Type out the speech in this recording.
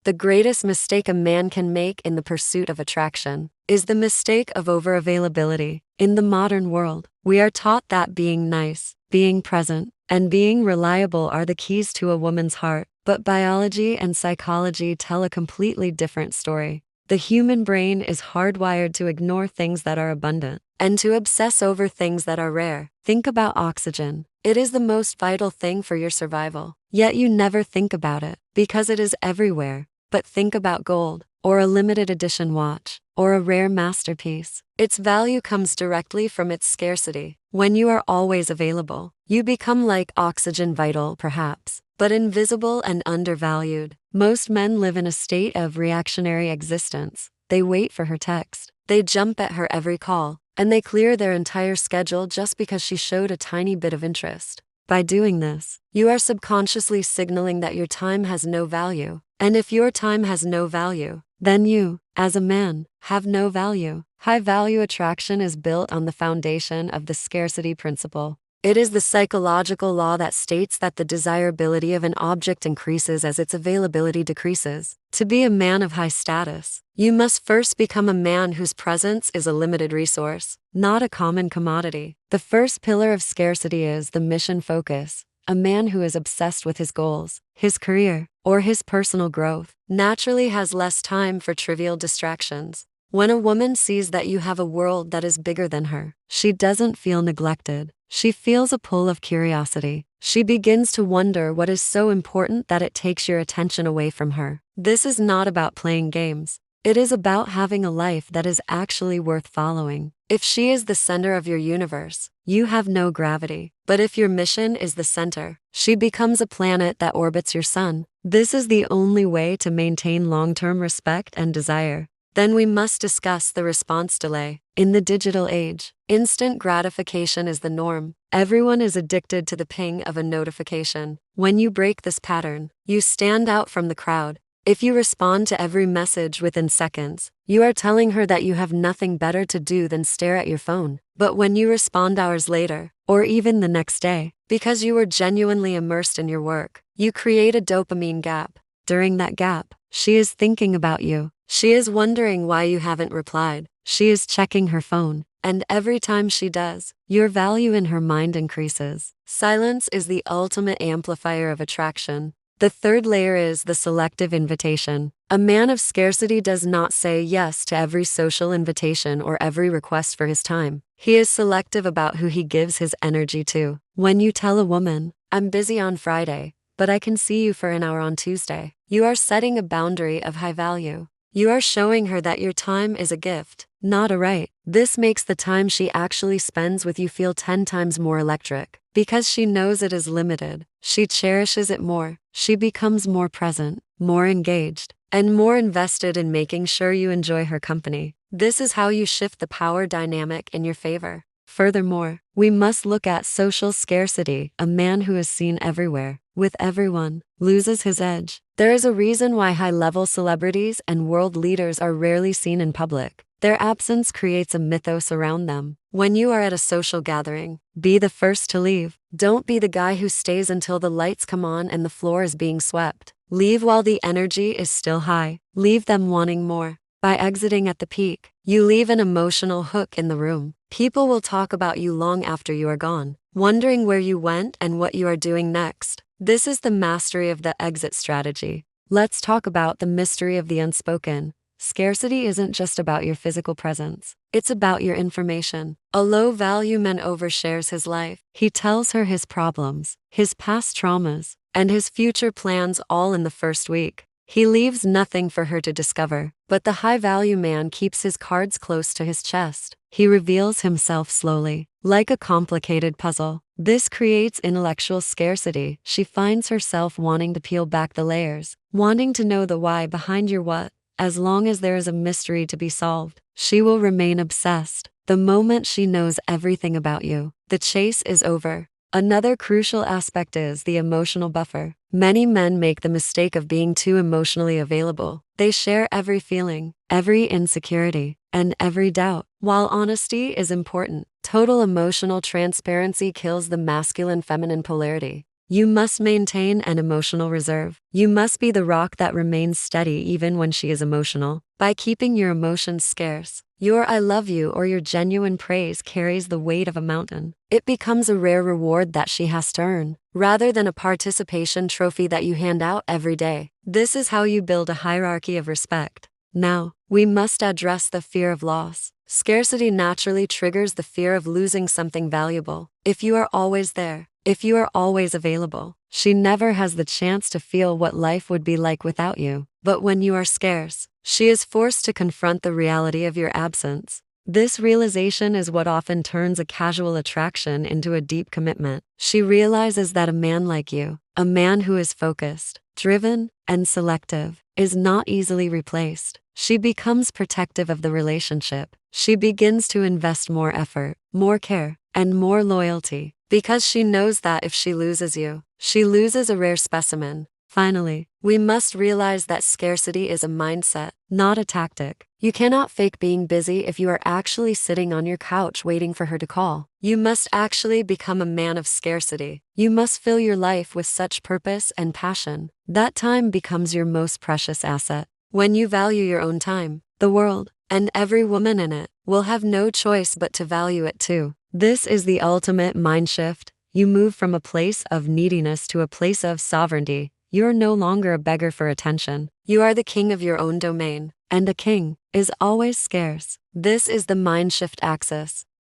The greatest mistake a man can make in the pursuit of attraction is the mistake of overavailability. In the modern world, we are taught that being nice, being present, and being reliable are the keys to a woman's heart. But biology and psychology tell a completely different story. The human brain is hardwired to ignore things that are abundant and to obsess over things that are rare. Think about oxygen. It is the most vital thing for your survival. Yet you never think about it because it is everywhere. But think about gold, or a limited edition watch, or a rare masterpiece. Its value comes directly from its scarcity. When you are always available, you become like oxygen, vital perhaps, but invisible and undervalued. Most men live in a state of reactionary existence. They wait for her text. They jump at her every call, and they clear their entire schedule just because she showed a tiny bit of interest. By doing this, you are subconsciously signaling that your time has no value. And if your time has no value, then you, as a man, have no value. High-value attraction is built on the foundation of the scarcity principle. It is the psychological law that states that the desirability of an object increases as its availability decreases. To be a man of high status, you must first become a man whose presence is a limited resource, not a common commodity. The first pillar of scarcity is the mission focus. A man who is obsessed with his goals, his career, or his personal growth naturally has less time for trivial distractions. When a woman sees that you have a world that is bigger than her, she doesn't feel neglected. She feels a pull of curiosity. She begins to wonder what is so important that it takes your attention away from her. This is not about playing games. It is about having a life that is actually worth following. If she is the center of your universe, you have no gravity. But if your mission is the center, she becomes a planet that orbits your sun. This is the only way to maintain long-term respect and desire. Then we must discuss the response delay. In the digital age, instant gratification is the norm. Everyone is addicted to the ping of a notification. When you break this pattern, you stand out from the crowd. If you respond to every message within seconds, you are telling her that you have nothing better to do than stare at your phone. But when you respond hours later, or even the next day, because you were genuinely immersed in your work, you create a dopamine gap. During that gap, she is thinking about you. She is wondering why you haven't replied. She is checking her phone, and every time she does, your value in her mind increases. Silence is the ultimate amplifier of attraction. The third layer is the selective invitation. A man of scarcity does not say yes to every social invitation or every request for his time. He is selective about who he gives his energy to. When you tell a woman, "I'm busy on Friday, but I can see you for an hour on Tuesday," you are setting a boundary of high value. You are showing her that your time is a gift, not a right. This makes the time she actually spends with you feel 10 times more electric. Because she knows it is limited, she cherishes it more. She becomes more present, more engaged, and more invested in making sure you enjoy her company. This is how you shift the power dynamic in your favor. Furthermore, we must look at social scarcity. A man who is seen everywhere, with everyone, loses his edge. There is a reason why high-level celebrities and world leaders are rarely seen in public. Their absence creates a mythos around them. When you are at a social gathering, be the first to leave. Don't be the guy who stays until the lights come on and the floor is being swept. Leave while the energy is still high. Leave them wanting more. By exiting at the peak, you leave an emotional hook in the room. People will talk about you long after you are gone, wondering where you went and what you are doing next. This is the mastery of the exit strategy. Let's talk about the mystery of the unspoken. Scarcity isn't just about your physical presence. It's about your information. A low-value man overshares his life. He tells her his problems, his past traumas, and his future plans all in the first week. He leaves nothing for her to discover. But the high-value man keeps his cards close to his chest. He reveals himself slowly, like a complicated puzzle. This creates intellectual scarcity. She finds herself wanting to peel back the layers, wanting to know the why behind your what. As long as there is a mystery to be solved, she will remain obsessed. The moment she knows everything about you, the chase is over. Another crucial aspect is the emotional buffer. Many men make the mistake of being too emotionally available. They share every feeling, every insecurity, and every doubt. While honesty is important, total emotional transparency kills the masculine-feminine polarity. You must maintain an emotional reserve. You must be the rock that remains steady even when she is emotional. By keeping your emotions scarce, your I love you or your genuine praise carries the weight of a mountain. It becomes a rare reward that she has to earn, rather than a participation trophy that you hand out every day. This is how you build a hierarchy of respect. Now, we must address the fear of loss. Scarcity naturally triggers the fear of losing something valuable. If you are always there, if you are always available, she never has the chance to feel what life would be like without you. But when you are scarce, she is forced to confront the reality of your absence. This realization is what often turns a casual attraction into a deep commitment. She realizes that a man like you, a man who is focused, driven, and selective, is not easily replaced. She becomes protective of the relationship. She begins to invest more effort, more care, and more loyalty, because she knows that if she loses you, she loses a rare specimen. Finally, we must realize that scarcity is a mindset, not a tactic. You cannot fake being busy if you are actually sitting on your couch waiting for her to call. You must actually become a man of scarcity. You must fill your life with such purpose and passion. That time becomes your most precious asset. When you value your own time, the world, and every woman in it, will have no choice but to value it too. This is the ultimate mind shift. You move from a place of neediness to a place of sovereignty. You're no longer a beggar for attention. You are the king of your own domain, and a king is always scarce. This is the mind shift axis.